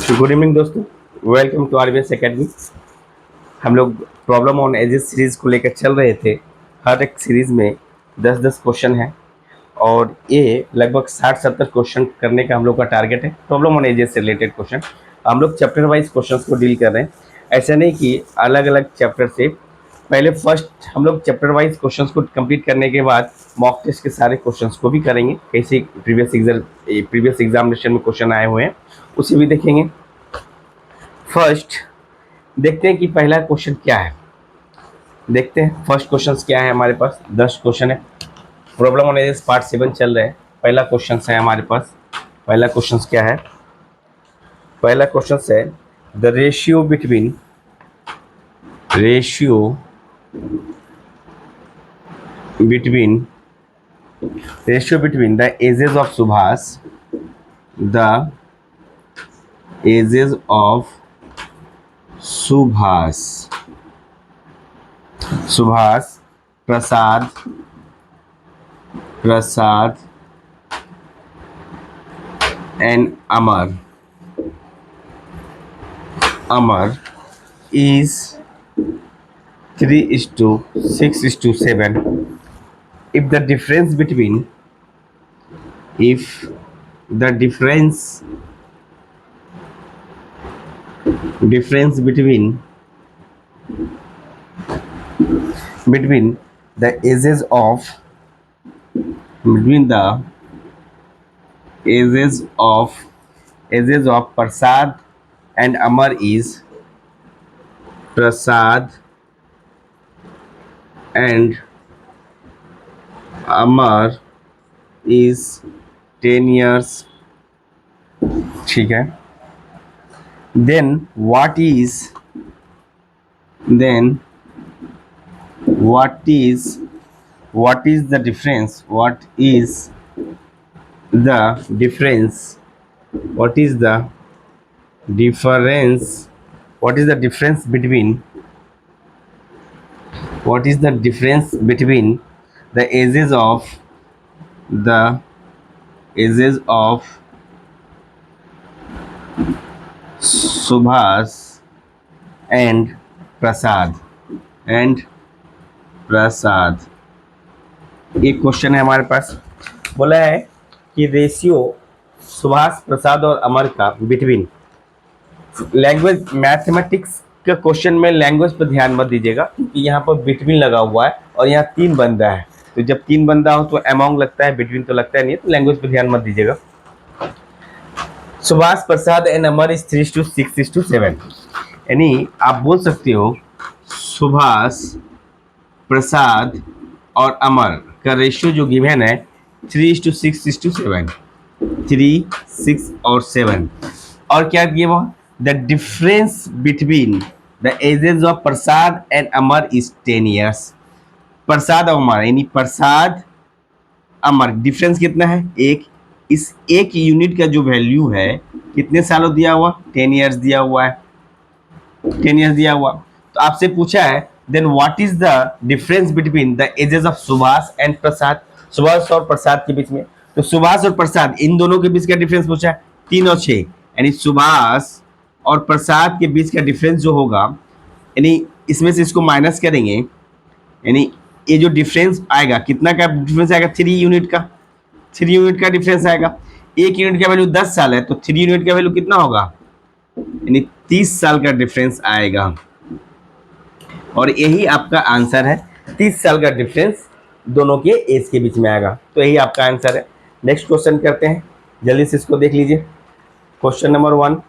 Good evening दोस्तों, welcome to RBS academy. हम लोग प्रॉब्लम ऑन एजेस सीरीज को लेकर चल रहे थे। हर एक सीरीज में 10-10 क्वेश्चन है और ये लगभग 60-70 क्वेश्चन करने का हम लोग का टारगेट है। प्रॉब्लम ऑन एजेस से रिलेटेड क्वेश्चन हम लोग चैप्टर वाइज क्वेश्चंस को डील कर रहे हैं। ऐसा नहीं कि अलग अलग चैप्टर से पहले फर्स्ट हम लोग चैप्टर वाइज क्वेश्चंस को कंप्लीट करने के बाद मॉक टेस्ट के सारे क्वेश्चंस को भी करेंगे। कैसे प्रीवियस एग्जामिनेशन में क्वेश्चन आए हुए हैं उसे भी देखेंगे। फर्स्ट देखते हैं कि पहला क्वेश्चन क्या है। देखते हैं फर्स्ट क्वेश्चन क्या है। हमारे पास 10 क्वेश्चन है। प्रॉब्लम ऑन एजेस पार्ट 7 चल रहे हैं। पहला क्वेश्चन है हमारे पास। पहला क्वेश्चन क्या है? पहला क्वेश्चन है the ratio between the ages of Subhash Prasad and Amar is 3:6:7. If the difference between between the ages of Prasad and Amar is Prasad and Amar is 10 years. ठीक है। Then what is the difference? What is the difference between the ages of Subhas and Prasad एक question है हमारे पास। बोला है कि ratio Subhash Prasad और अमर का बिटवीन लैंग्वेज मैथमेटिक्स का क्वेश्चन में लैंग्वेज पर ध्यान मत दीजिएगा क्योंकि यहाँ पर बिटवीन लगा हुआ है और यहाँ 3 बंदा है। तो जब 3 बंदा हो तो अमोंग लगता है, बिटवीन तो लगता है नहीं, तो लैंग्वेज पर ध्यान मत दीजिएगा। Subhash Prasad and Amar is 3:6:7। यानी आप बोल सकते हो सुभाष प्रसाद और अमर का रेशियो जो गिवन है 3:6:7, 3, 6 और 7। और क्या दिए वो? The difference between the ages of Prasad and Amar is 10 years. Prasad और अमर यानी प्रसाद अमर डिफरेंस कितना है? एक। इस एक यूनिट का जो वैल्यू है कितने सालों दिया हुआ? 10 ईयर्स दिया हुआ है। 10 ईयर्स दिया हुआ। तो आपसे पूछा है then what is the difference between the ages of Subhash and Prasad. Subhash और प्रसाद के बीच में, तो सुभाष और प्रसाद इन दोनों के बीच का डिफरेंस पूछा है 3 और 6। यानी सुभाष और प्रसाद के बीच का डिफरेंस जो होगा, यानी इसमें से इसको माइनस करेंगे, यानी ये जो डिफरेंस आएगा कितना का डिफरेंस आएगा? 3 यूनिट का। 3 यूनिट का डिफरेंस आएगा। एक यूनिट का वैल्यू 10 साल है तो 3 यूनिट का वैल्यू कितना होगा? यानी 30 साल का डिफरेंस आएगा। और यही आपका आंसर है। 30 साल का डिफरेंस दोनों के एज के बीच में आएगा। तो यही आपका आंसर है। नेक्स्ट क्वेश्चन करते हैं, जल्दी से इसको देख लीजिए। क्वेश्चन नंबर 1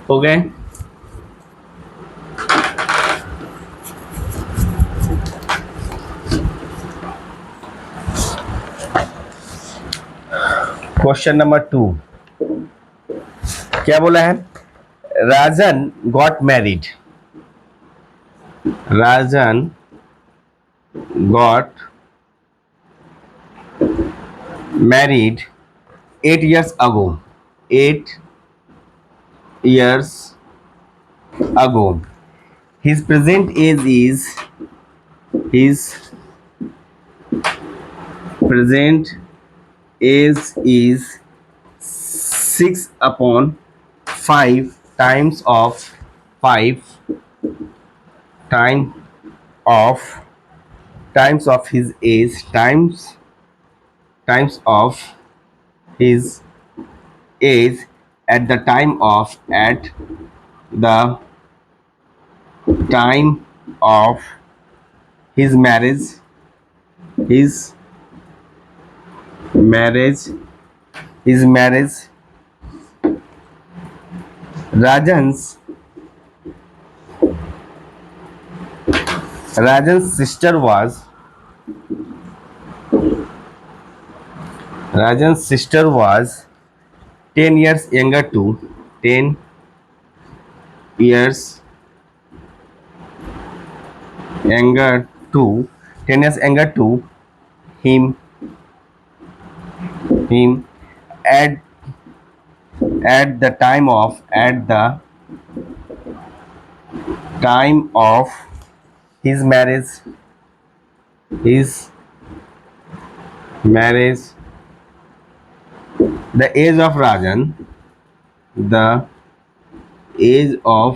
हो गए। क्वेश्चन नंबर 2 क्या बोला है? Rajan got married. Rajan got married 8 years ago. 8 years ago. His present age is 6/4. 5 times of 5 time of times of his age times of his age at the time of his his marriage his marriage Rajan's Rajan's sister was Rajan's sister was 10 years younger to 10 years younger to 10 years younger to him him at the time of his his marriage the age of the age of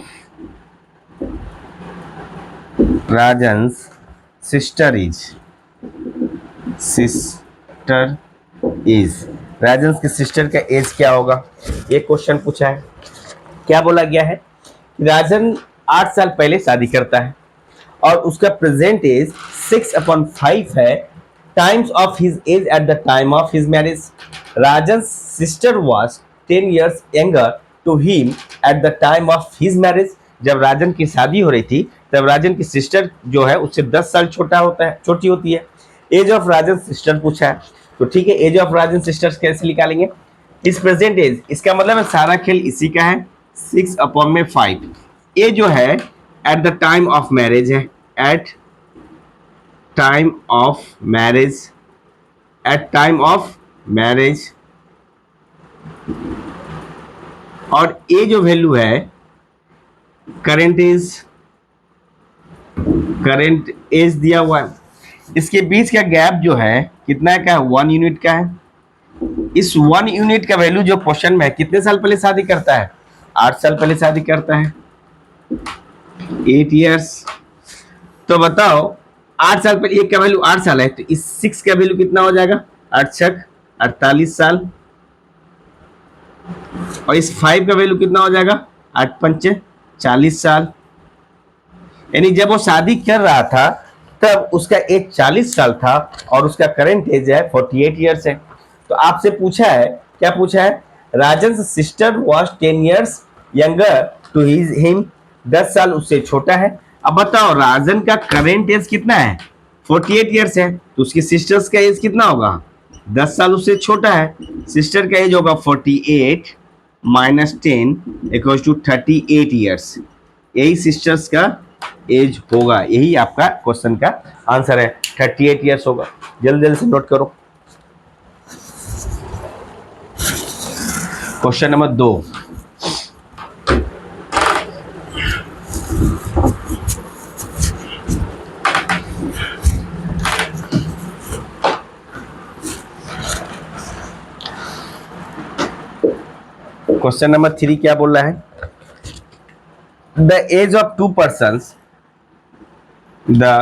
Rajan's sister is राजन की sister का as क्या होगा, ये question पूछा है। क्या बोला गया है, राजन 8 साल पहले शादी करता है और उसका प्रेजेंट एज 6/5 है times of his age at the time of his marriage. Rajan sister was 10 years younger to him at the time of his marriage. जब राजन की शादी हो रही थी तब राजन की सिस्टर जो है उससे 10 साल छोटी होती है। एज ऑफ राजन सिस्टर पूछा है, तो ठीक है, एज ऑफ राजन सिस्टर्स कैसे निकालेंगे, इस प्रेजेंट एज, इसका मतलब है सारा खेल इसी का है, 6/5। ये जो है eight the time of marriage है, एट टाइम ऑफ मैरिज, और ये जो वैल्यू है करंट एज दिया हुआ है। इसके बीच का गैप जो है कितना का है, 1 यूनिट का है। इस 1 यूनिट का वैल्यू जो क्वेश्चन में है, कितने साल पहले शादी करता है, 8 साल पहले शादी करता है, 8 years। तो बताओ 8 साल पहले, एक का वैल्यू 8 साल है, तो इस 6 का वैल्यू कितना हो जाएगा, 8 छक 48 साल, और इस 5 का वैल्यू कितना हो जाएगा, 8 पंचे 40 साल। यानी जब वो शादी कर रहा था तब उसका एज 40 साल था और उसका करंट एज है 48 years है। तो आपसे पूछा है, क्या पूछा है, Rajan sister was 10 years younger to him, 10 साल उससे छोटा है। अब बताओ राजन का करंट एज कितना है, 48 years है, तो उसकी सिस्टर्स का एज कितना होगा, 10 साल उससे छोटा है, सिस्टर का एज होगा 48 - 10 = 38 years। यही सिस्टर्स का एज होगा, यही आपका क्वेश्चन का आंसर है, 38 years होगा। जल्दी जल्दी से नोट करो। क्वेश्चन नंबर 2, क्वेश्चन नंबर 3 क्या बोल रहा है, the age of two persons, the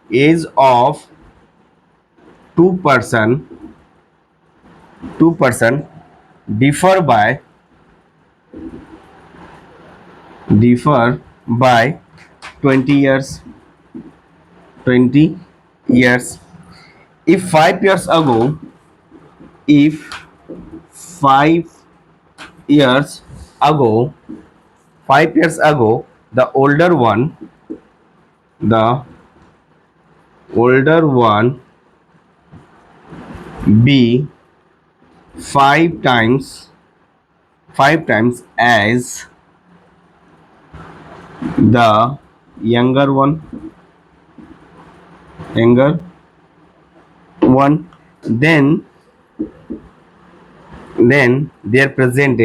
age of two person differ by 20 years, 20 years। If 5 years ago, if 5 years ago, 5 years ago, the older one be 5 times as the younger one, then their present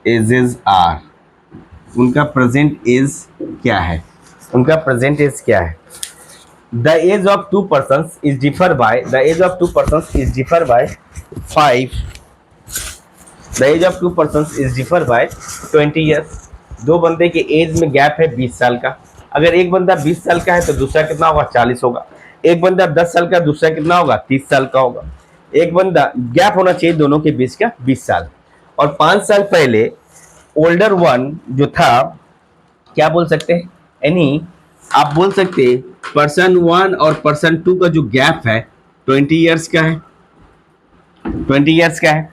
ages are, उनका present age क्या है, उनका present age क्या है। The age of two person is differ by the age of two person is differ by 5 the age of two person is differ by 20 years. दो बंदे के as में गैप है 20 साल का। अगर एक बंदा 20 साल का है तो दूसरा कितना होगा, 40 होगा। एक बंदा 10 साल का, दूसरा कितना होगा, 30 साल का होगा। एक बंदा गैप होना चाहिए दोनों के बीच का 20 साल। और 5 साल पहले ओल्डर वन जो था, क्या बोल सकते हैं, यानी आप बोल सकते हैं पर्सन वन और पर्सन टू का जो गैप है 20 ईयर्स का है, 20 ईयर्स का है।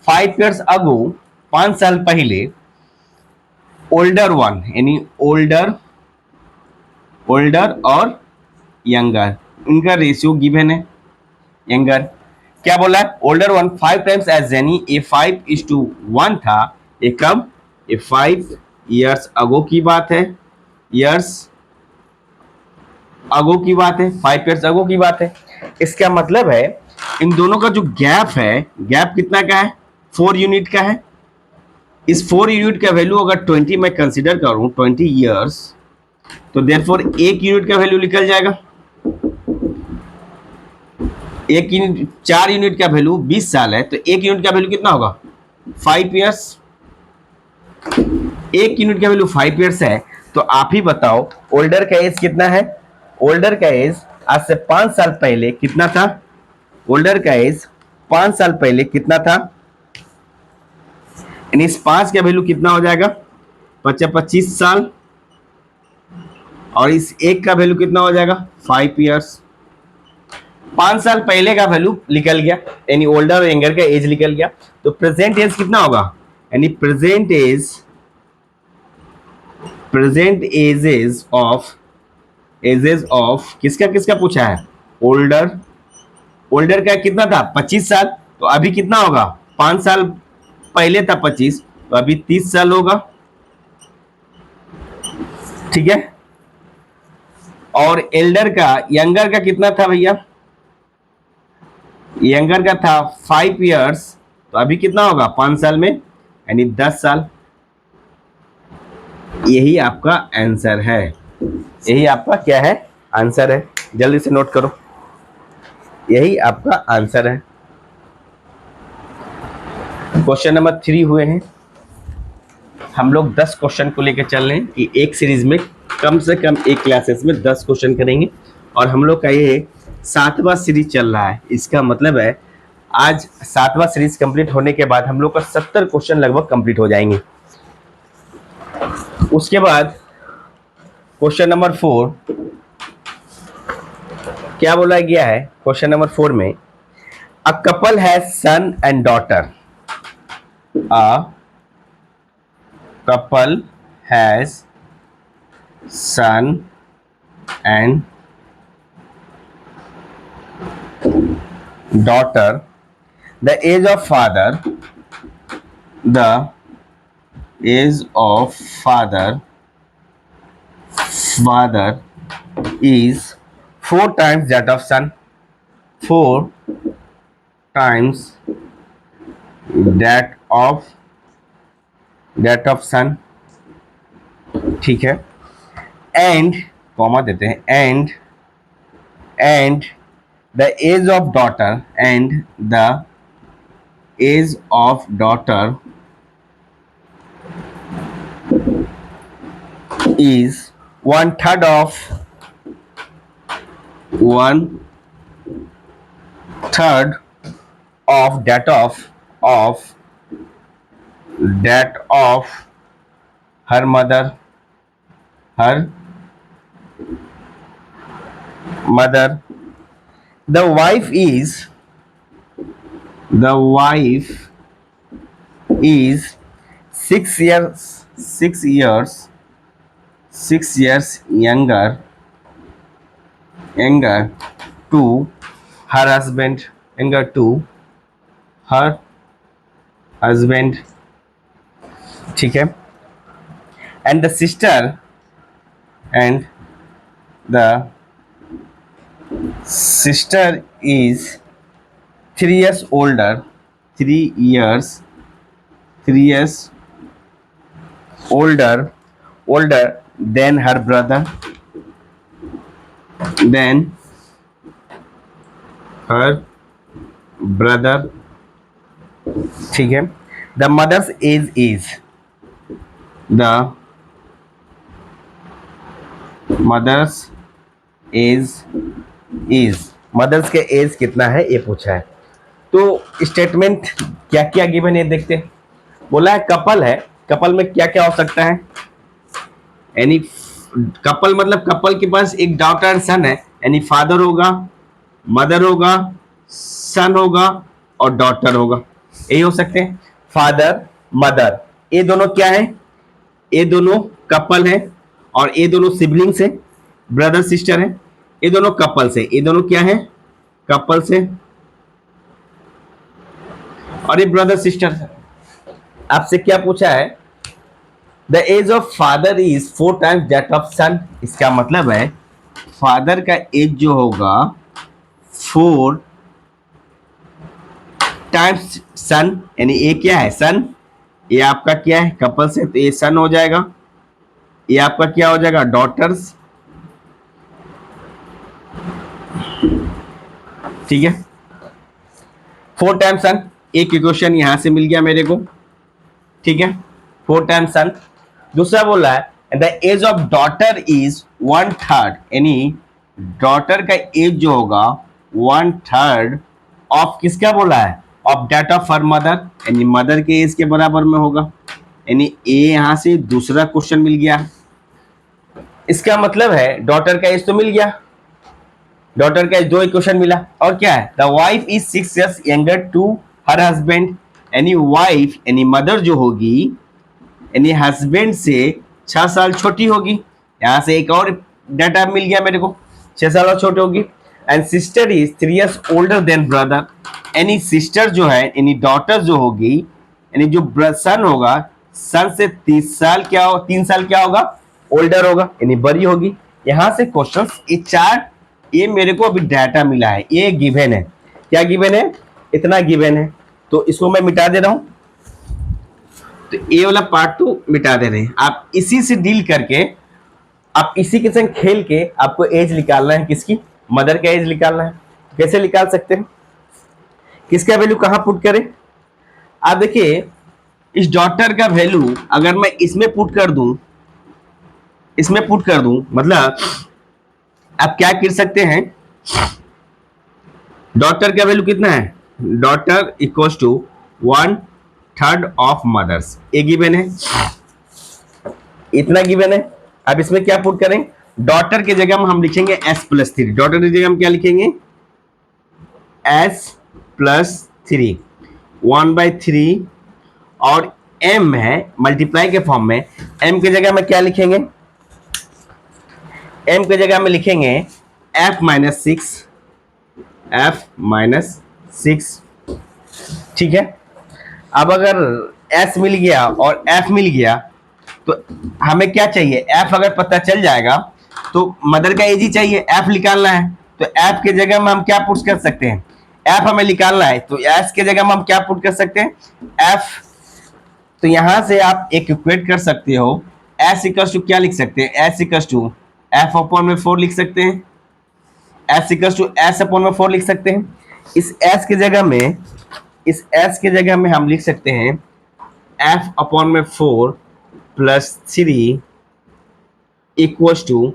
5 ईयर्स अगो, 5 साल पहले ओल्डर वन यानी ओल्डर ओल्डर और यंगर, इनका रेशियो गिवन है। यंगर क्या बोला है, ओल्डर वन 5 टाइम्स एज यानी ए 5:1 था। ये कब, ये 5 ईयर्स अगो की बात है, ईयर्स अगो की बात है, 5 ईयर्स अगो की बात है। इसका मतलब है इन दोनों का जो गैप है, गैप कितना का है, 4 यूनिट का है। इस 4 यूनिट का वैल्यू अगर 20 मैं कंसिडर करूं, 20 ईयर्स, तो देयरफॉर 1 यूनिट का वैल्यू निकल जाएगा। 1 यूनिट, 4 यूनिट का वैल्यू 20 साल है, तो 1 यूनिट का वैल्यू कितना होगा, 5 ईयर्स। 1 यूनिट का वैल्यू 5 ईयर्स है। तो आप ही बताओ ओल्डर का एज कितना है। ओल्डर का एज आज से 5 साल पहले कितना था। ओल्डर का एज 5 साल पहले कितना था, यानी इस 5 का वैल्यू कितना हो जाएगा, 25 साल। और इस 1 का वैल्यू कितना हो जाएगा, 5 ईयर्स। 5 साल पहले का वैल्यू निकल गया, यानी ओल्डर और यंगर का एज निकल गया। तो प्रेजेंट एज कितना होगा, यानी प्रेजेंट एजेस ऑफ किसका किसका पूछा है, ओल्डर। ओल्डर का कितना था, 25 साल। तो अभी कितना होगा, 5 साल पहले था 25, तो अभी 30 साल होगा। ठीक है। और एल्डर का, यंगर का कितना था भैया, यंगर का था 5 ईयर्स, तो अभी कितना होगा 5 साल में, यानी 10 साल। यही आपका आंसर है, यही आपका क्या है, आंसर है। जल्दी से नोट करो, यही आपका आंसर है। क्वेश्चन नंबर 3 हुए हैं। हम लोग 10 क्वेश्चन को लेकर चल रहे हैं कि एक सीरीज में कम से कम एक क्लासेस में 10 क्वेश्चन करेंगे। और हम लोग का ये 7वां सीरीज चल रहा है। इसका मतलब है आज 7वां सीरीज कंप्लीट होने के बाद हम लोग का 70 क्वेश्चन लगभग कंप्लीट हो जाएंगे। उसके बाद क्वेश्चन नंबर 4 क्या बोला गया है, क्वेश्चन नंबर 4 में a couple has son and daughter, a couple has son and daughter. The age of father is 4 times that of son. 4 times that of son. ठीक है। एंड कॉमा देते हैं, and the age of daughter is one third of that of her mother. The wife is 6 years younger to her husband. ठीक है। and the sister is 3 years older, 3 years older than her brother. Then her brother, ठीक है। The mother's age is, the mother's age is, mother's के age कितना है ये पूछा है। तो स्टेटमेंट क्या क्या गिवन है देखते हैं। बोला है कपल है, कपल में क्या क्या हो सकता है, यानी कपल मतलब कपल के पास एक डॉटर एंड सन है, यानी फादर होगा, मदर होगा, सन होगा और डॉटर होगा, यही हो सकते हैं। फादर मदर ये दोनों क्या है, ये दोनों कपल है और ये दोनों सिबलिंग्स है, ब्रदर सिस्टर है, ये दोनों कपल्स है, ये दोनों क्या है, कपल्स है और ये ब्रदर सिस्टर है। आपसे क्या पूछा है, the age of father is 4 times that of son, इसका मतलब है फादर का एज जो होगा 4 टाइम्स सन, यानी ये क्या है सन, ये आपका क्या है कपल से, तो ये सन हो जाएगा, ये आपका क्या हो जाएगा डॉटर्स, ठीक है। 4 टाइम्स सन, एक इक्वेशन यहां से मिल गया मेरे को, ठीक है, 4 टाइम्स सन। दूसरा बोल रहा है the age of daughter is 1/3, यानी डॉटर का एज जो होगा 1/3 ऑफ किसका बोला है, of that of her mother, यानी मदर के एज के बराबर में होगा, यानी ए यहां से दूसरा क्वेश्चन मिल गया। इसका मतलब है डॉटर का एज तो मिल गया, डॉटर का एज 2 इक्वेशन मिला, और क्या है the wife is 6 years younger to her husband, यानी वाइफ यानी मदर जो होगी यानी हस्बैंड से 6 साल छोटी होगी, यहां से एक और डाटा मिल गया मेरे को, 6 साल और छोटी होगी। And sister is 3 years older then brother, यानी सिस्टर जो है यानी डॉटर जो होगी यानी जो सन होगा सन से 3 साल क्या होगा ओल्डर होगा, यानी बड़ी होगी। यहां से क्वेश्चन ये 4 ये मेरे को अभी डाटा मिला है, ये गिवन है, क्या गिवन है, इतना गिवन है, तो इसको मैं मिटा दे रहा हूं, तो ये वाला पार्ट तो मिटा दे रहे हैं। आप इसी से डील करके आप इसी के संग खेल के आपको एज निकालना है, किसकी, मदर का एज निकालना है। कैसे निकाल सकते हैं, किसका वैल्यू कहां पुट करें, आप देखिए इस डॉटर का वैल्यू अगर मैं इसमें पुट कर दूं, इसमें पुट कर दूं मतलब आप क्या कर सकते हैं, डॉटर का वैल्यू कितना है, daughter equals to 1/3 of mother's, ये गिवन है, इतना गिवन है। अब इसमें क्या पुट करें, डॉटर की जगह में हम लिखेंगे s+3, डॉटर की जगह हम क्या लिखेंगे s+3, 1/3 और m है मल्टीप्लाई के फॉर्म में, m की जगह में क्या लिखेंगे, m की जगह में लिखेंगे f-6, f-6, ठीक है। अब अगर s मिल गया और f मिल गया तो हमें क्या चाहिए, f अगर पता चल जाएगा तो मदर का एज ही चाहिए, f निकालना है, तो f के जगह में हम क्या पुट कर सकते हैं, f हमें निकालना है तो s के जगह में हम क्या पुट कर सकते हैं f, तो यहां से आप एक इक्वेट कर सकते हो, s इक्वल्स टू क्या लिख सकते हैं, s इक्वल्स टू f/4 लिख सकते हैं, s इक्वल्स टू s/4 लिख सकते हैं। इस s की जगह में, इस s की जगह में हम लिख सकते हैं f/4 + 3 इक्वल्स टू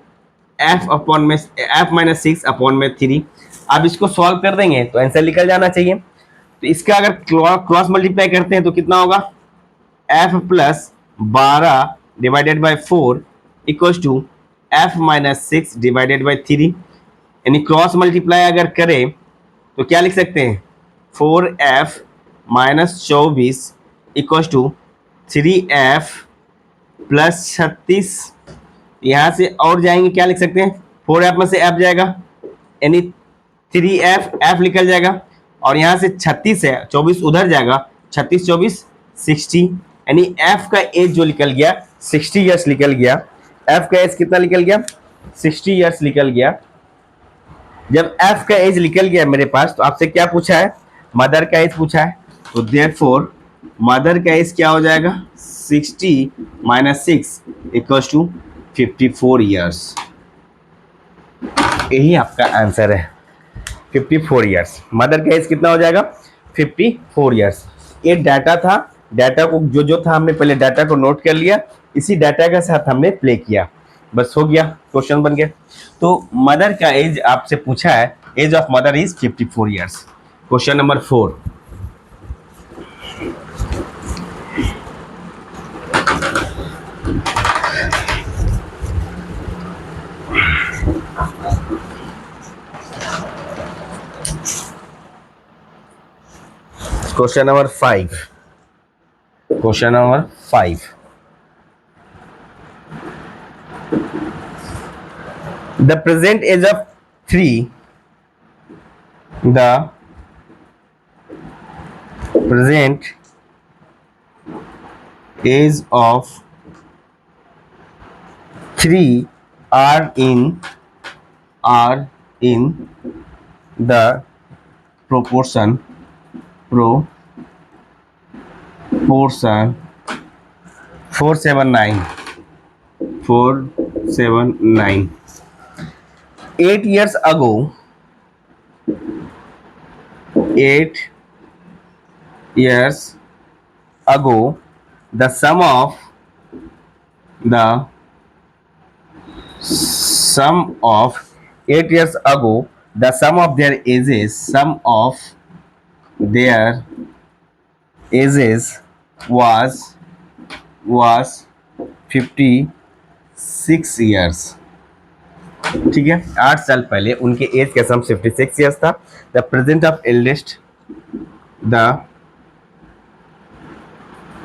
f-6/3। अब इसको सॉल्व कर देंगे तो आंसर निकल जाना चाहिए। तो इसका अगर क्रॉस मल्टीप्लाई करते हैं तो कितना होगा, f+12 divided by 4 equals to f-6 divided by 3, यानी क्रॉस मल्टीप्लाई अगर करें तो क्या लिख सकते हैं 4f-24 इक्वल्स टू 3f + 36, यहां से और जाएंगे क्या लिख सकते हैं 4f में से f जाएगा यानी 3f, f निकल जाएगा और यहां से 36 है 24 उधर जाएगा, 36 24 60, यानी f का एज जो निकल गया 60 ईयर्स निकल गया, f का एज कितना निकल गया 60 ईयर्स निकल गया। जब f का एज निकल गया मेरे पास तो आपसे क्या पूछा है, मदर का एज पूछा है, तो देयरफॉर मदर का एज क्या हो जाएगा 60 - 6 इक्वल्स टू 54 ईयर्स। यही आपका आंसर है 54 ईयर्स। मदर का एज कितना हो जाएगा 54 ईयर्स। ये डाटा था, डाटा को जो था हमने पहले डाटा को नोट कर लिया, इसी डाटा के साथ हमने प्ले किया, बस हो गया, क्वेश्चन बन गया। तो मदर का एज आपसे पूछा है, age of mother is 54 years. Question number 4, question number 5, question number 5, the present age of 3, the present age of 3 are in the proportion 479. 8 years ago, 8 years ago, the sum of the sum of 8 years ago, the sum of their ages, sum of their ages was 56 years। ठीक है, 8 साल पहले उनके age का sum 56 years था। The present of eldest, the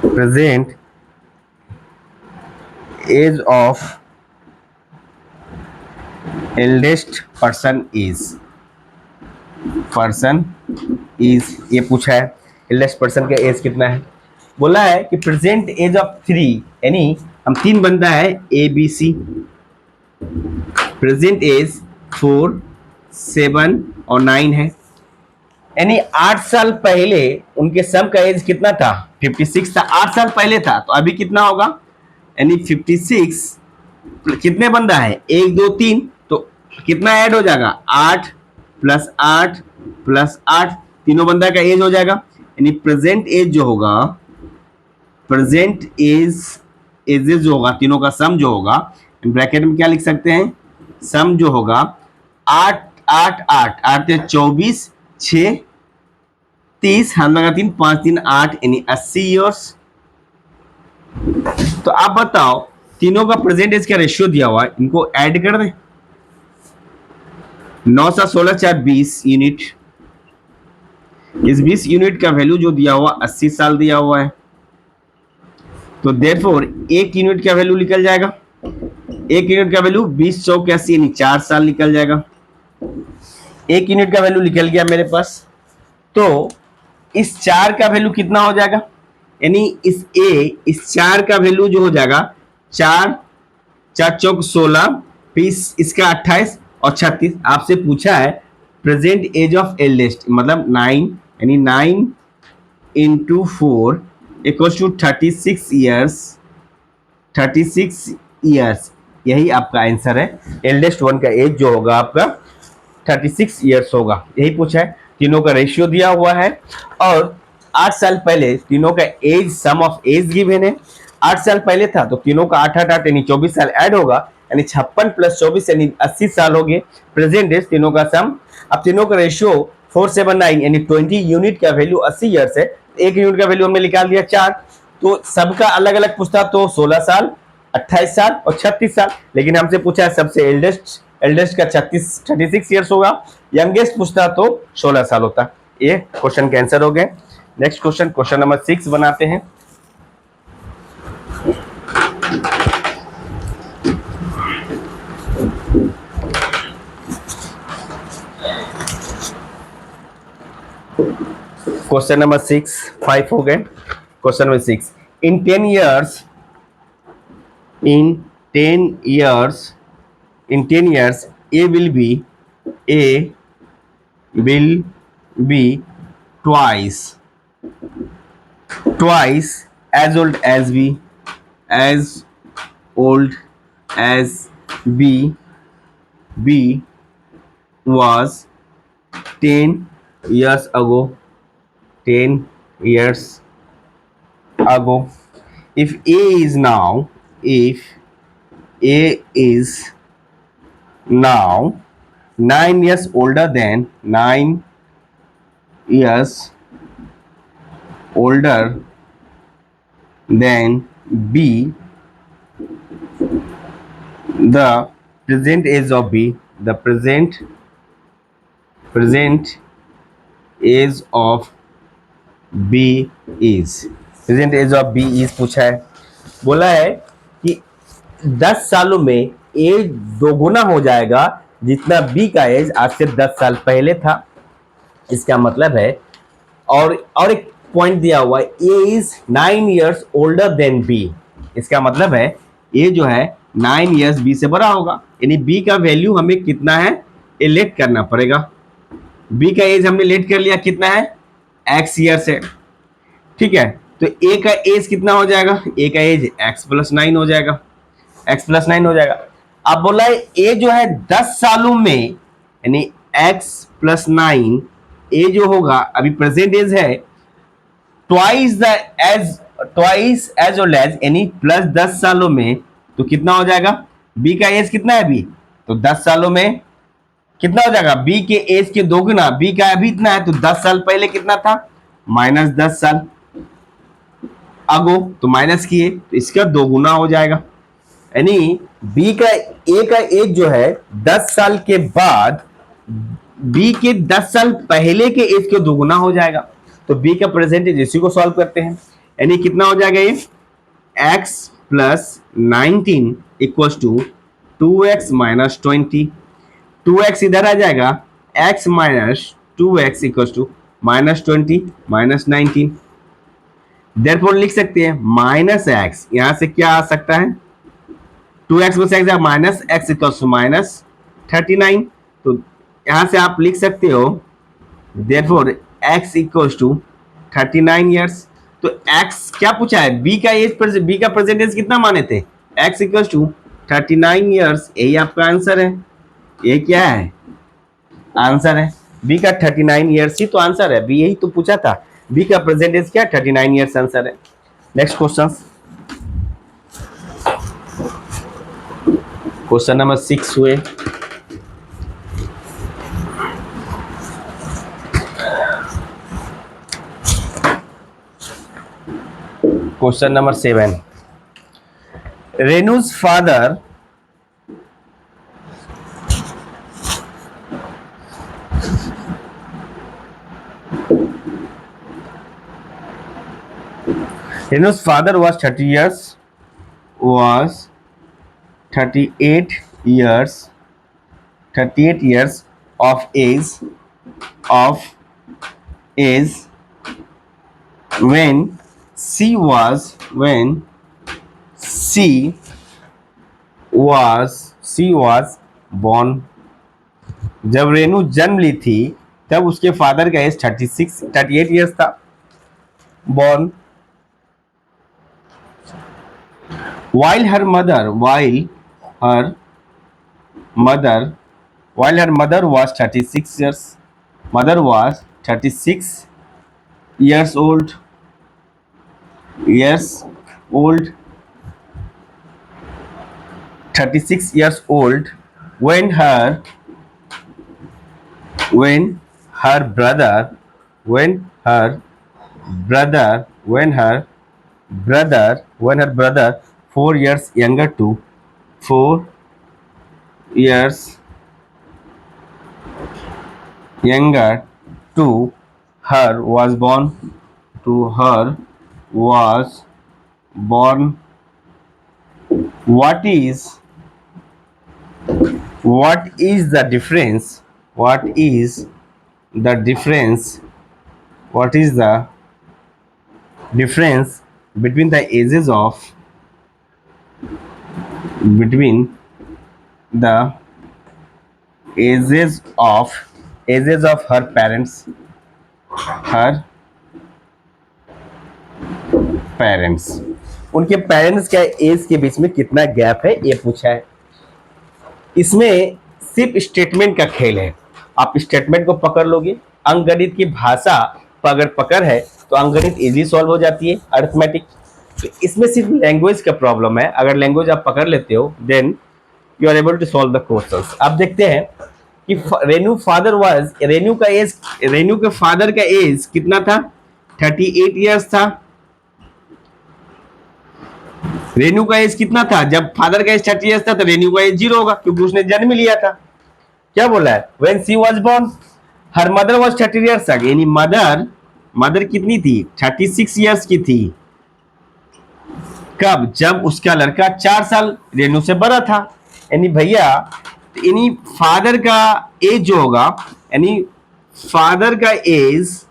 present age of eldest person is ये पूछा है, एल्डेस्ट पर्सन का एज कितना है। बोला है कि प्रेजेंट एज ऑफ 3, यानी हम 3 बंदा है A B C, present age 4, 7 और 9 है, यानी 8 साल पहले उनके सम का एज कितना था 56 था, 8 साल पहले था, तो अभी कितना होगा, यानी 56 कितने बंदा है 1 2 3, तो कितना ऐड हो जाएगा 8 प्लस 8 प्लस 8, तीनों बंदा का एज हो जाएगा, यानी प्रेजेंट एज जो होगा, प्रेजेंट एजेस जो होगा, तीनों का सम जो होगा, ब्रैकेट में क्या लिख सकते हैं, सम जो होगा 8 8 8 8 24 6 30, हाथ लगा 3 5 3 8, यानी 80 ईयर्स। तो आप बताओ तीनों का प्रेजेंट एज का रेशियो दिया हुआ है, इनको ऐड कर दें, 9 7 16 4 20 यूनिट, इस 20 यूनिट का वैल्यू जो दिया हुआ 80 साल दिया हुआ है, तो देयरफॉर 1 यूनिट का वैल्यू निकल जाएगा, 1 यूनिट का वैल्यू 20 चौक 80, यानी 4 साल निकल जाएगा। 1 यूनिट का वैल्यू निकल गया मेरे पास, तो इस 4 का वैल्यू कितना हो जाएगा, यानी इस 4 का वैल्यू जो हो जाएगा 4 4 चौक 16, 20 इसका 28 और 36। आपसे पूछा है प्रेजेंट एज ऑफ एल्डेस्ट, मतलब 9, यानी 9 into 4 equals to 36 years, 36 years, यही आपका आंसर है। एल्डेस्ट वन का एज जो होगा आपका 36 ईयर्स होगा, यही पूछा है। तीनों का रेशियो दिया हुआ है और 8 साल पहले तीनों का age, sum of age given है, 8 साल पहले था तो तीनों का 8 8 8 यानी 24 साल ऐड होगा, यानी 56 प्लस 24 यानी 80 साल हो गए। प्रेजेंट एज तीनों का सम, अब तीनों का रेशियो 479 यानी 20 यूनिट का वैल्यू 80 ईयर्स है, 1 यूनिट का वैल्यू हमने निकाल दिया 4, तो सबका अलग अलग पूछता तो 16 साल 28 साल और 36 साल, लेकिन हमसे पूछा है सबसे एल्डेस्ट का 36 ईयर्स होगा, यंगेस्ट पूछता तो 16 साल होता। ये क्वेश्चन के आंसर हो गए। नेक्स्ट क्वेश्चन, क्वेश्चन नंबर 6 बनाते हैं। क्वेश्चन नंबर 6, 5 हो गए। Question number 6, in 10 years, A will be twice as old as B was 10 years ago. 10 years ago. If A is now, if A is now 9 years older than 9 years older than B, the present age of B, the present age of B is, present age of B is पूछा है, बोला है कि 10 सालों में as दोगुना हो जाएगा जितना बी का एज आज से 10 साल पहले था। इसका मतलब है, और एक पॉइंट दिया हुआ है, A is 9 years older than B. इसका मतलब है ए जो है 9 years बी से बड़ा होगा, यानी बी का वैल्यू हमें कितना है, ये लेट करना पड़ेगा। बी का एज हमने लेट कर लिया, कितना है, एक्स ईयर्स है, ठीक है। तो ए का एज कितना हो जाएगा, ए का एज एक्स प्लस 9 हो जाएगा, एक्स प्लस 9 हो जाएगा। अब बोला है ए जो है 10 सालों में, यानी एक्स प्लस 9, ए जो होगा अभी प्रेजेंट एज है ट्वाइस एज ओल्ड एज, यानी प्लस 10 सालों में, तो कितना हो जाएगा, बी का एज कितना है अभी, तो 10 सालों में कितना हो जाएगा, बी के एज के दोगुना, बी का अभी इतना है तो 10 साल पहले कितना था, माइनस 10 साल अगो, तो माइनस किए तो इसका दोगुना हो जाएगा, यानी बी का, ए का एज जो है 10 साल के बाद बी के 10 साल पहले के एज के दोगुना हो जाएगा। तो बी का परसेंटेज, इसी को सॉल्व करते हैं, यानी कितना हो जाएगा ये, x plus 19 equal to 2x minus 20, 2x इधर आ जाएगा, x minus 2x equal to minus 20 minus 19। Therefore लिख सकते हैं माइनस एक्स, यहां से क्या आ सकता है, 2x plus x minus x equal to minus 39। तो यहां से आप लिख सकते हो therefore x equal to 39 years. तो x क्या पूछा है, b का एज, बी का परसेंटेज कितना माने थे, x इक्वल टू 39 ईयर्स, यही आपका आंसर है। ये क्या है, आंसर है b का 39 ईयर्स ही तो आंसर है, b यही तो पूछा था, b का परसेंटेज क्या, 39 ईयर्स आंसर है। नेक्स्ट क्वेश्चन नंबर 6 हुए। Question number 7, Renu's father Renu's father was 38 years of age when she was born। जब रेनू जन्म ली थी तब उसके फादर का एज 38 ईयर्स था, born। while her mother was 36 years, mother was 36 years old 36 years old when her brother 4 years younger to her was born what is the difference between the ages of her parents उनके parents का as के बीच में कितना gap है, ये पूछा है। इसमें सिर्फ स्टेटमेंट का खेल है, आप स्टेटमेंट को पकड़ लोगे। अंकगणित की भाषा पर अगर पकड़ है तो अंकगणित इजी सॉल्व हो जाती है, अरिथमेटिक। तो इसमें सिर्फ लैंग्वेज का प्रॉब्लम है, अगर लैंग्वेज आप पकड़ लेते हो then you are able to solve the questions. अब देखते हैं कि रेनू फादर वाज, रेनू के फादर का एज कितना था? 38 इयर्स था। रेनू का एज कितना था जब फादर का एज 30 इयर्स था? तो रेनू का एज 0 होगा क्योंकि उसने जन्म लिया था। क्या बोला है? When she was born her mother was 30 years, यानी मदर कितनी थी? 36 इयर्स की थी। कब? जब उसका लड़का 4 साल रेनू से बड़ा था। यानी भैया, यानी फादर का एज जो होगा, यानी फादर का age,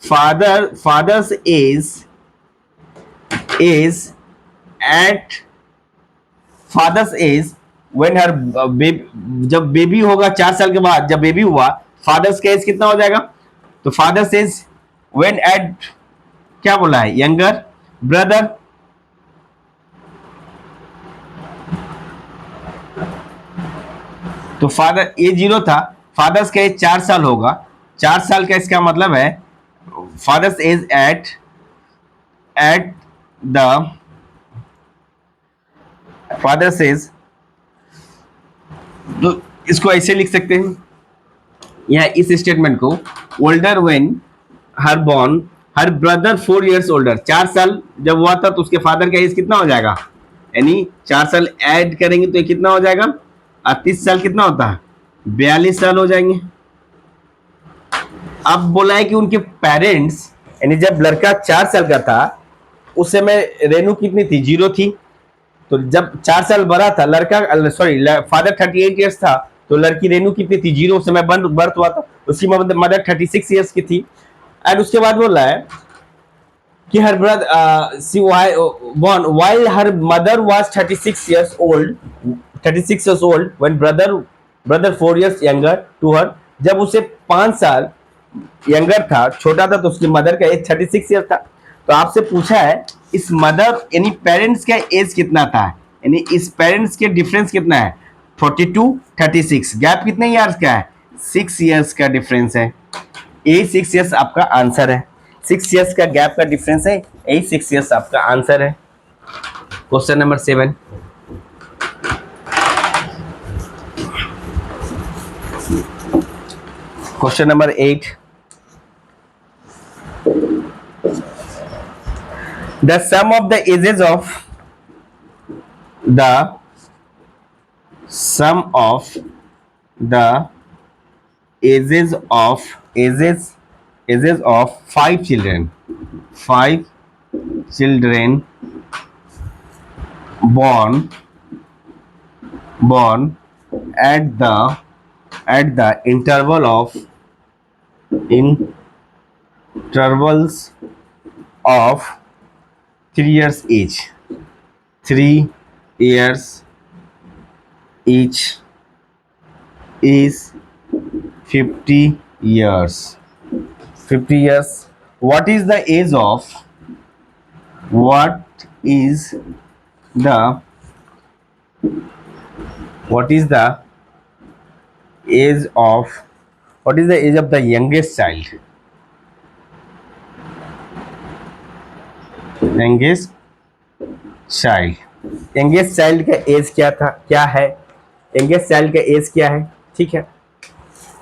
father's age at father's age when her जब बेबी होगा 4 साल के बाद, जब बेबी हुआ, फादर्स का एज कितना हो जाएगा? तो फादर्स एज व्हेन एट, क्या बोला है? Younger brother. तो फादर ए 0 था, फादर्स का एज 4 साल होगा। 4 साल का इसका मतलब है fathers age at the father's age, तो इसको ऐसे लिख सकते हैं या इस स्टेटमेंट को, older when her brother 4 years older. 4 साल जब हुआ था तो उसके फादर का एज कितना हो जाएगा? यानी 4 साल ऐड करेंगे तो ये कितना हो जाएगा? 38 साल कितना होता है? 42 साल हो जाएंगे। अब बोला है कि उनके पेरेंट्स, यानी जब लड़का 4 साल का था उस समय रेनू कितनी थी? 0 थी। तो जब 4 साल बड़ा था लड़का, सॉरी फादर 38 इयर्स था, तो लड़की रेनू कितनी थी? 0 समय बर्थ हुआ था। उसकी मदर 36 इयर्स की थी। एंड उसके बाद बोल रहा है कि her brother C born while her mother was 36 years old when brother 4 years younger to her। जब उसे 5 साल यंगर था, छोटा था, तो उसकी मदर का एज 36 ईयर था। तो आपसे पूछा है इस मदर यानी पेरेंट्स का एज कितना था, यानी इस पेरेंट्स के डिफरेंस कितना है? 42 36, गैप कितने ईयर्स का है? 6 ईयर्स का डिफरेंस है। यही 6 ईयर्स आपका आंसर है। 6 ईयर्स का गैप का डिफरेंस है, यही 6 ईयर्स आपका आंसर है। Question number 7। Question number 8। The sum of the ages of the sum of the ages of 5 children born at the intervals of 3 years each, 3 years each is 50 years. 50 years. What is the age of what is the age of the youngest child? Youngest child का as क्या है? Youngest child का as क्या है? ठीक है,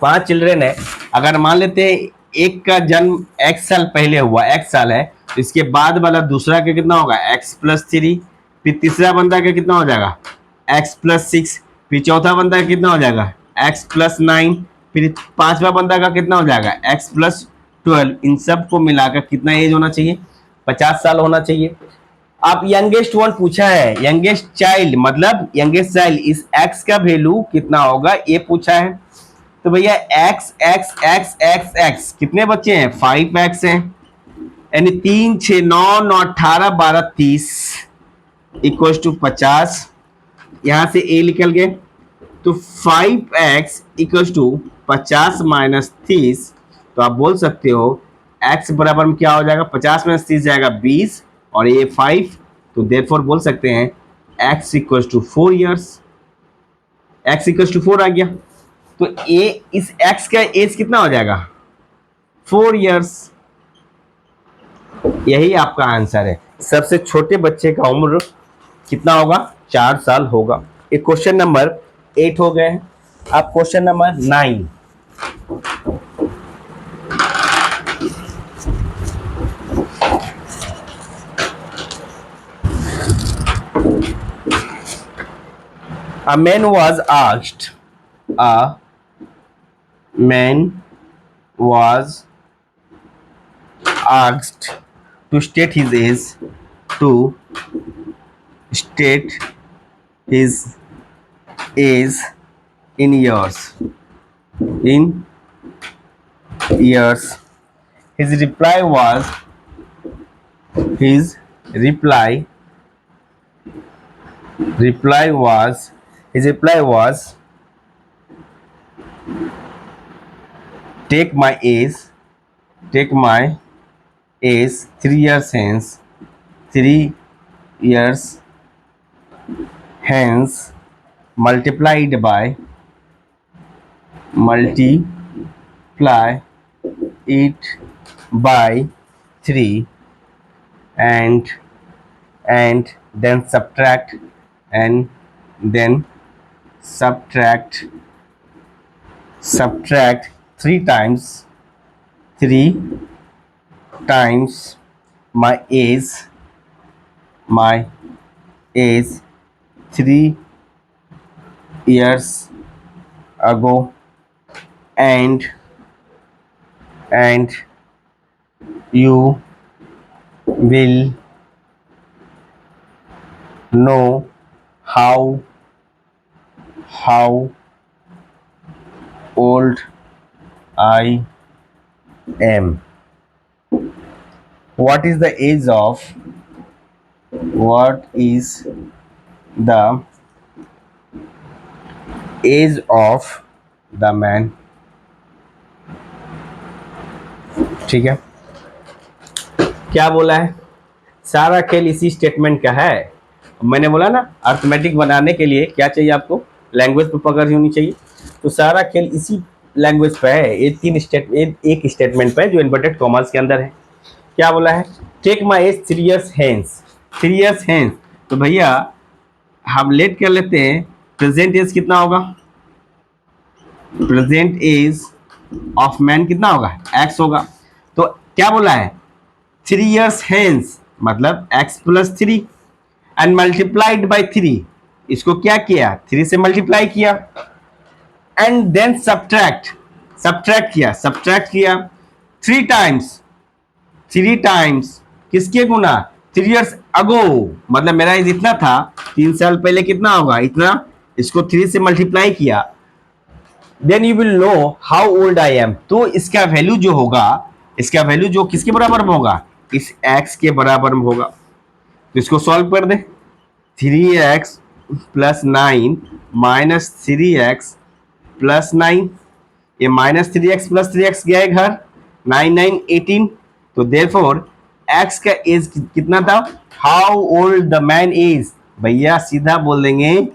5 children है। अगर मान लेते हैं एक का जन्म x साल पहले हुआ, x साल है, तो इसके बाद वाला दूसरा का कितना होगा? x+3। फिर तीसरा बंदा का कितना हो जाएगा? x+6। फिर चौथा बंदा का कितना हो जाएगा? x+9। फिर पांचवा बंदा का कितना हो जाएगा? x+12। इन सब को मिलाकर कितना एज होना चाहिए? 50 साल होना चाहिए। आप यंगेस्ट वन पूछा है, यंगेस्ट चाइल्ड मतलब यंगेस्ट चाइल्ड, इस x का वैल्यू कितना होगा ये पूछा है। तो भैया x x x x x कितने बच्चे हैं? 5x हैं, यानी 3 6 9 9 18 12 30 इक्वल टू 50। यहां से a निकल गए, तो 5x इक्वल टू 50 माइनस 30। तो आप बोल सकते हो x बराबर में क्या हो जाएगा? 50 माइनस 30 जाएगा 20 और ये 5। तो देयरफॉर बोल सकते हैं x equal to 4 years. x equal to 4 आ गया। तो ए इस एक्स का एज कितना हो जाएगा 4 इयर्स। यही आपका आंसर है। सबसे छोटे बच्चे का उम्र कितना होगा 4 साल होगा। एक क्वेश्चन नंबर 8 हो गए। अब question number 9। A man was asked. A man was asked to state his age. To state his age in years. In years. His reply was. His reply. Reply was. His reply was. Take my age. Take my age 3 years hence. 3 years hence multiplied by multiply it by 3 and then subtract and then subtract 3 times my age 3 years ago and you will know how old I am. What is the age of what is the age of the man? ठीक है, क्या बोला है? सारा खेल इसी statement का है। मैंने बोला ना अर्थमेटिक बनाने के लिए क्या चाहिए आपको, लैंग्वेज पर पकड़ होनी चाहिए। तो सारा खेल इसी लैंग्वेज पे है। ये एक स्टेटमेंट पे है जो इन्वर्टेड कॉमर्स के अंदर है। क्या बोला है? Take my age 3 years hence। 3 years hence, तो भैया हम लेट कर लेते हैं। प्रेजेंट एज कितना होगा? प्रेजेंट एज ऑफ मैन कितना होगा? एक्स होगा। तो क्या बोला है? 3 years hence मतलब x+3 एंड मल्टीप्लाइड बाई 3। इसको क्या किया? 3 से मल्टीप्लाई किया एंड देन सब्ट्रैक्ट किया 3 टाइम्स किसके गुना? 3 years अगो, मतलब मेरा एज इतना था, 3 साल पहले कितना होगा? इतना। इसको 3 से मल्टीप्लाई किया, then you will know how old I am. तो इसका वैल्यू जो होगा, इसका वैल्यू जो किसके बराबर में होगा? इस x के बराबर में होगा। तो इसको सॉल्व कर दे। 3x+9 -3x+9, ये -3x+3x गया है घर, 9 9 18। तो देयरफॉर x का एज कितना था? How old the man is, भैया सीधा बोल देंगे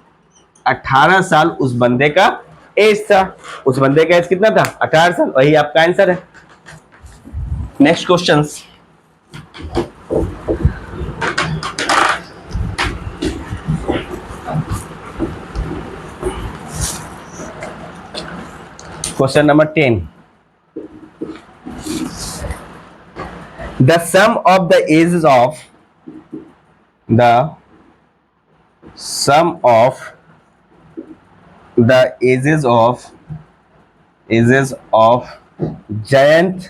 18 साल उस बंदे का एज था। उस बंदे का एज कितना था? 18 साल। वही आपका आंसर है। Next question. Question number 10। The sum of the ages of the sum of the ages of Jayant,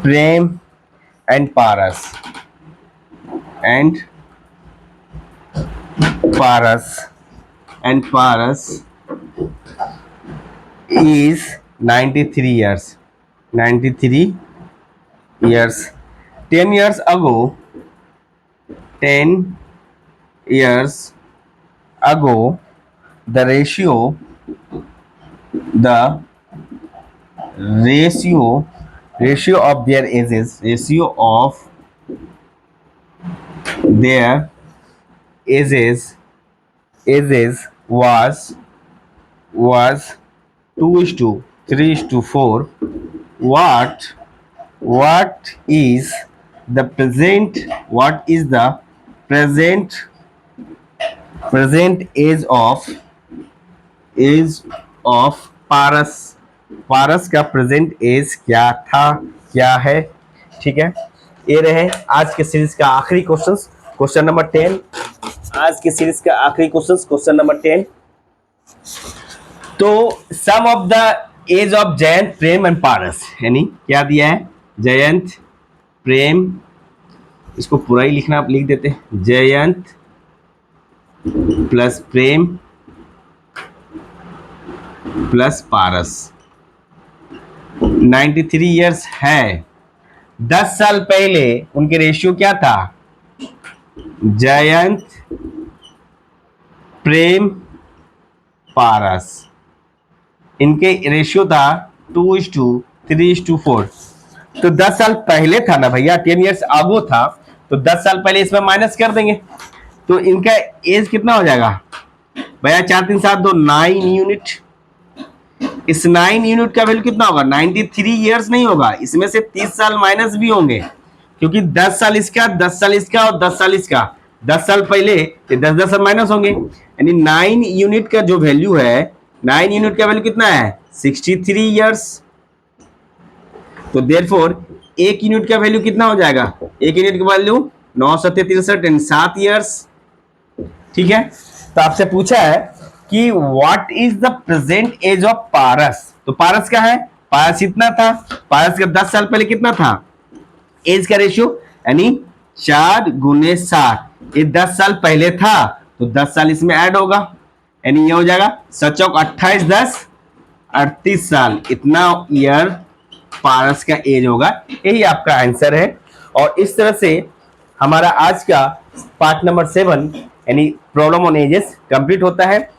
Prem and Paras is 93 years. 93 years. 10 years ago, 10 years ago, the ratio of their ages, ratio of their ages was 2:3:4. What is the present age of पारस? पारस का present age क्या था, क्या है? ठीक है, ये रहे आज के सीरीज का आखिरी क्वेश्चन, क्वेश्चन नंबर 10। आज के सीरीज का आखिरी क्वेश्चन, क्वेश्चन नंबर 10। तो sum of the age of Jayant, Prem and Paras, यानी क्या दिया है? जयंत, प्रेम, इसको पूरा ही लिखना, आप लिख देते हैं जयंत प्लस प्रेम प्लस पारस 93 इयर्स है। 10 साल पहले उनके रेशियो क्या था? जयंत, प्रेम, पारस, इनके रेशियो था 2:3:4। तो 10 साल पहले था ना भैया, 10 इयर्स आगो था, तो 10 साल पहले इसमें माइनस कर देंगे, तो इनका एज कितना हो जाएगा भैया? 4 3 7 2 9 यूनिट। इस 9 यूनिट का वैल्यू कितना होगा? 93 इयर्स नहीं होगा, इसमें से 30 साल माइनस भी होंगे, क्योंकि 10 साल इसका, 10 साल इसका और 10 साल इसका, 10 साल पहले 10 साल माइनस होंगे, यानी 9 यूनिट का जो वैल्यू है, 9 यूनिट का वैल्यू कितना है? 63 इयर्स। तो देयरफॉर एक यूनिट का वैल्यू कितना हो जाएगा? एक यूनिट का वैल्यू 9 7 63 7 इयर्स। ठीक है, तो आपसे पूछा है कि what is the present age of Paras. तो पारस का है, पारस इतना था, पारस का 10 साल पहले कितना था एज का रेशियो, यानी 4 × 7, ये 10 साल पहले था, तो 10 साल इसमें ऐड होगा, यानी ये हो जाएगा 28 10 38 साल, इतना ईयर पारस का एज होगा। यही आपका आंसर है। और इस तरह से हमारा आज का पार्ट नंबर 7 यानी प्रॉब्लम ऑन एजेस कंप्लीट होता है,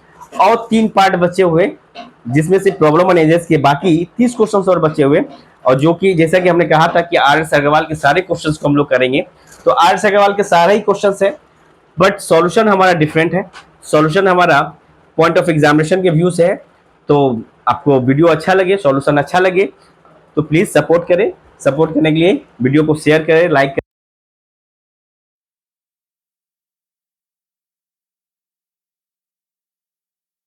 और 3 पार्ट बचे हुए, जिसमें से प्रॉब्लम ऑन एजेस के बाकी 30 क्वेश्चंस और बचे हुए, और जो कि जैसा कि हमने कहा था कि आर.एस. अग्रवाल के सारे क्वेश्चंस को हम लोग करेंगे, तो आर.एस. अग्रवाल के सारे ही क्वेश्चंस है, बट सॉल्यूशन हमारा डिफरेंट है। सॉल्यूशन हमारा पॉइंट ऑफ एग्जामिनेशन के व्यू से है। तो आपको वीडियो अच्छा लगे, सॉल्यूशन अच्छा लगे, तो प्लीज सपोर्ट करें। सपोर्ट करने के लिए वीडियो को शेयर करें, लाइक करें।